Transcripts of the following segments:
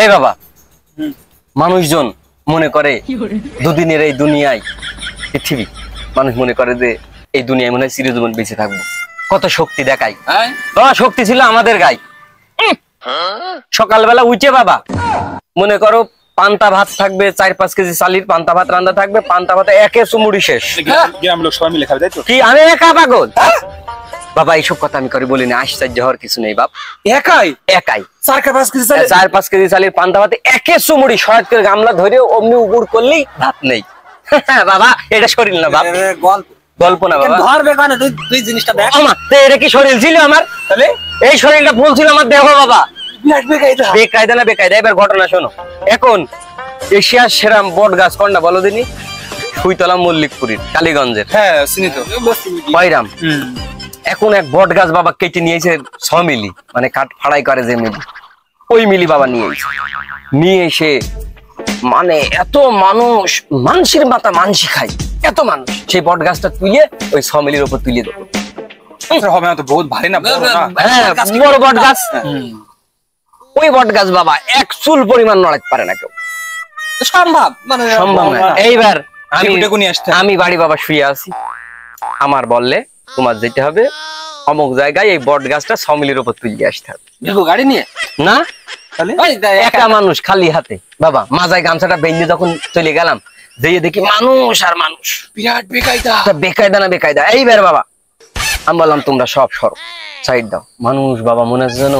এই বাবা, মানুষজন মনে করে দুদিনের এই দুনিয়ায় পৃথিবী, মানুষ মনে করে যে এই দুনিয়ায় মনে হয় চিরজীবন বেঁচে থাকবো। কত শক্তি দেখাই, শক্তি ছিল আমাদের গায়ে। সকালবেলা উঠে বাবা মনে করো পান্তা ভাত থাকবে, 4-5 কেজি চালির পান্তা ভাত রান্না থাকবে, পান্তা ভাত একে চুমুড়ি শেষ। গ্রামের লোক সবাই মিলে খাবে, তাই তো? কি আমি একা পাগল? বাবা এইসব কথা আমি করে বলিনি, আশ্চর্য হওয়ার কিছু নেই বাপ। একাই একাই 4-5 কেজি চাল, 4-5 কেজি চালির পান্তা ভাতে একে চুমুড়ি শরৎ করে গামলা ধরে অমনি উগুর করলেই ভাত নেই। বাবা এটা শরীর না বাপ, গল্প না বাবা। ধরবে কেন তুই জিনিসটা দেখ। আমা এটা কি শরীর ছিল আমার? তাহলে এই শরীরটা ভুল ছিল আমার, দেহ বাবা। বেকায়দা না বেকায়দা। এবার ঘটনা শোনো। এখন এশিয়ার সেরা বট গাছ কোনটা বলো দিনি? সুইতলা মল্লিকপুরীর কালীগঞ্জের। হ্যাঁ চিনি তো, বাইরাম। এখন এক বট গাছ বাবা কেটে নিয়েছে 6 মিলি, মানে কাঠ ফাড়াই করে যে মিলি, ওই মিলি বাবা নিয়ে এসে মানে এত মানুষ, মানসির মাথা মানসি খায়, এত মানুষ সেই বট গাছটা তুলে ওই 6 মিলির উপর তুলে দেবো। হবে না তো, বহুত ভারী না, বড় না? হ্যাঁ বড় বট গাছ। ওই বট গাছ বাবা এক চুল পরিমাণ নড়াতে পারে না কেউ, সম্ভব মানে সম্ভব না। এইবার আমি বাড়ি বাবা শুয়ে আছি, আমার বললে তোমার যেতে হবে অমুক জায়গায়, এই বট গাছটা 6 মিলির উপর তুলে আসতে হবে। গাড়ি নিয়ে না, একা মানুষ খালি হাতে বাবা, মাজায় গামছাটা বেঁধে যখন চলে গেলাম, যেয়ে দেখি মানুষ আর মানুষ, বিরাট বেকায়দা। বেকায়দা না বেকায়দা। এইবার বাবা আমি বললাম তোমরা সব সরো, সাইড দাও। মানুষ বাবা মনে হচ্ছে যেন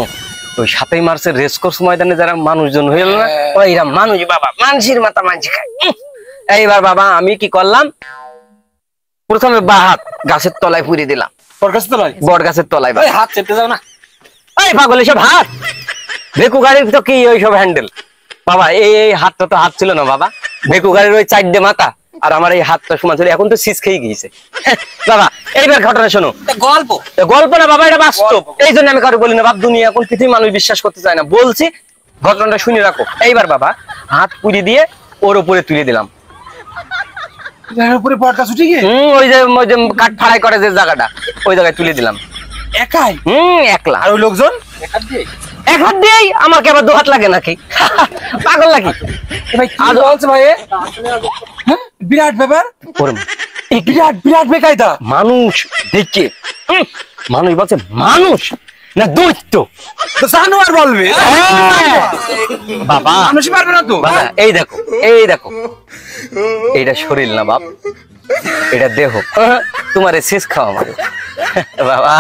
ওই 7ই মার্চের রেসকোর্স ময়দানে যারা মানুষজন হইল না, ওইরা মানুষ বাবা, মানসির মাথা মানসি খায়। এইবার বাবা আমি কি করলাম, প্রথমে বা হাত গাছের তলায় পুড়িয়ে দিলাম, বট গাছের তলায়। হাত চেপতে যাও না, এই পাগল এসব হাত, ভেকু গাড়ির তো কি ওইসব হ্যান্ডেল বাবা। এই হাতটা তো হাত ছিল না বাবা, ভেকু গাড়ির ওই 4টে মাথা, আর আমার এই হাতটা সমান ছিল। এখন তো সিস খেয়ে গিয়েছে বাবা। এইবার ঘটনা শোনো, গল্প না বাবা, এটা বাস্তব। এই জন্য আমি কারো বলি না বাপ, দুনিয়া এখন পৃথিবীর মানুষ বিশ্বাস করতে চায় না, বলছি ঘটনাটা শুনে রাখো। এইবার বাবা হাত পুড়ি দিয়ে ওর উপরে তুলে দিলাম, ওই যে কাঠ ফাড়াই করে যে জায়গাটা, ওই জায়গায় তুলে দিলাম একাই। একলা। আর ওই লোকজন এক হাত দিয়েই, আমার কি আবার 2 হাত লাগে নাকি? পাগল নাকি? বিরাট ব্যাপার, বিরাট বিরাট বেকায়দা। মানুষ দেখে মানুষ বলছে মানুষ না দৈত্য, জানোয়ার বলবে বাবা। মানুষ পারবে না তো। এই দেখো এইটা শরীর না বাপ, এটা দেহ। তোমার শেষ খাওয়া মানে বাবা।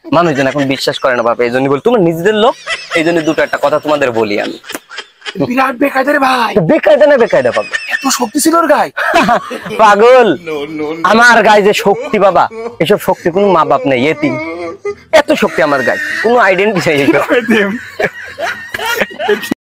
মানুষজন এখন বিশ্বাস করে না বাবা, এই জন্য বলি তোমার নিজেদের লোক, এই জন্য দুটো একটা কথা তোমাদের বলি আমি। বিরাট বেকায়দা রে ভাই। বেকায়দা না বেকায়দা পাবো, এত শক্তি ছিল ওর গায়ে। পাগল আমার গায়ে যে শক্তি বাবা, এসব শক্তি কোনো মা বাপ নেই, এতিম। এত শক্তি আমার গায়ে, কোনো আইডেন্টি নেই।